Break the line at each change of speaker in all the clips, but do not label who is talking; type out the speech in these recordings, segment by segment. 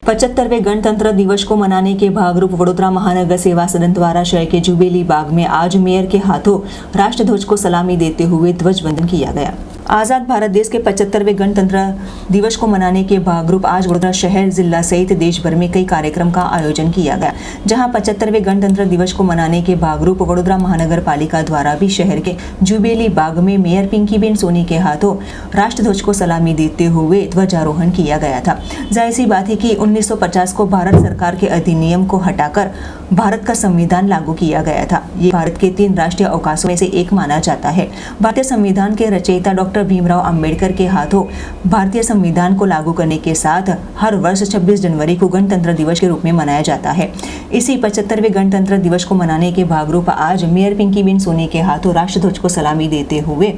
75वें गणतंत्र दिवस को मनाने के भागरूप वडोदरा महानगर सेवा सदन द्वारा शहर के जुबेली बाग में आज मेयर के हाथों राष्ट्रध्वज को सलामी देते हुए ध्वज वंदन किया गया। आज़ाद भारत देश के 75वें गणतंत्र दिवस को मनाने के भागरूप आज वडोदरा शहर जिला सहित देश भर में कई कार्यक्रम का आयोजन किया गया, जहां 75वें गणतंत्र दिवस को मनाने के भागरूप वडोदरा महानगर पालिका द्वारा भी शहर के जुबेली बाग में मेयर पिंकीबेन सोनी के हाथों राष्ट्रध्वज को सलामी देते हुए ध्वजारोहण किया गया था। जाहिर सी बात है कि 1950 को भारत सरकार के अधिनियम को हटाकर भारत का संविधान लागू किया गया था। ये भारत के 3 राष्ट्रीय अवकाशों में से एक माना जाता है। भारतीय संविधान के रचयिता डॉक्टर भीमराव अंबेडकर के हाथों भारतीय संविधान को लागू करने के साथ हर वर्ष 26 जनवरी को गणतंत्र दिवस के रूप में मनाया जाता है। इसी 75वें गणतंत्र दिवस को मनाने के भागरूप आज मेयर पिंकीबेन सोनी के हाथों राष्ट्रध्वज को सलामी देते हुए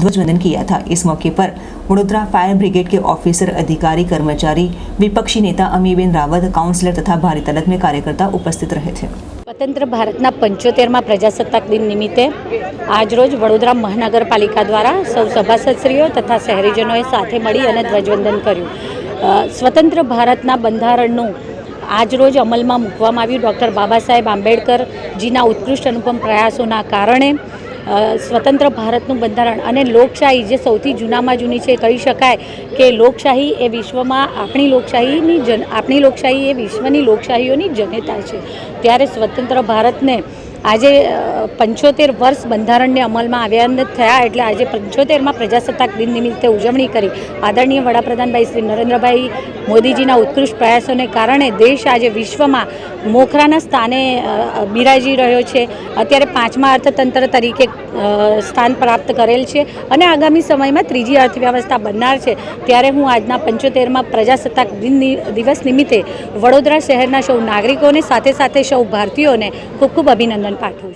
ध्वजवंदन किया था। इस मौके पर वडोदरा फायर ब्रिगेड के ऑफिसर, अधिकारी, कर्मचारी, विपक्षी नेता अमीबेन रावत, काउंसिलर तथा भारी तादाद में कार्यकर्ता उपस्थित रहे थे।
स्वतंत्र भारतना 75मा प्रजासत्ताक दिन निमित्ते આજરોજ વડોદરા મહાનગરપાલિકા દ્વારા સૌ સભાસદશ્રીઓ તથા શહેરીજનોએ સાથે મળી અને ધ્વજવંદન કર્યું। સ્વતંત્ર ભારતના બંધારણનું આજરોજ અમલમાં મૂકવામાં આવ્યું। ડૉક્ટર બાબા સાહેબ આંબેડકરજીના ઉત્કૃષ્ટ અનુપમ પ્રયાસોના કારણે સ્વતંત્ર ભારતનું બંધારણ અને લોકશાહી જે સૌથી જૂનામાં જૂની છે કહી શકાય કે લોકશાહી એ વિશ્વમાં આપણી લોકશાહી એ વિશ્વની લોકશાહીઓની જનેતા છે। ત્યારે સ્વતંત્ર ભારતને આજે 75 વર્ષ બંધારણને અમલમાં આવ્યા થયા એટલે આજે 75મા પ્રજાસત્તાક દિન નિમિત્તે ઉજવણી કરી આદરણીય વડાપ્રધાનભાઈ શ્રી નરેન્દ્રભાઈ મોદીજીના ઉત્કૃષ્ટ પ્રયાસોને કારણે દેશ આજે વિશ્વમાં મોખરાના સ્થાને બિરાજી રહ્યો છે। અત્યારે 5મા અર્થતંત્ર તરીકે સ્થાન પ્રાપ્ત કરેલ છે અને આગામી સમયમાં ત્રીજી અર્થવ્યવસ્થા બનનાર છે। ત્યારે હું આજના 75મા પ્રજાસત્તાક દિવસ નિમિત્તે વડોદરા શહેરના સૌ નાગરિકોને સાથે સાથે સૌ ભારતીયોને ખૂબ ખૂબ અભિનંદન પાઠવું છું।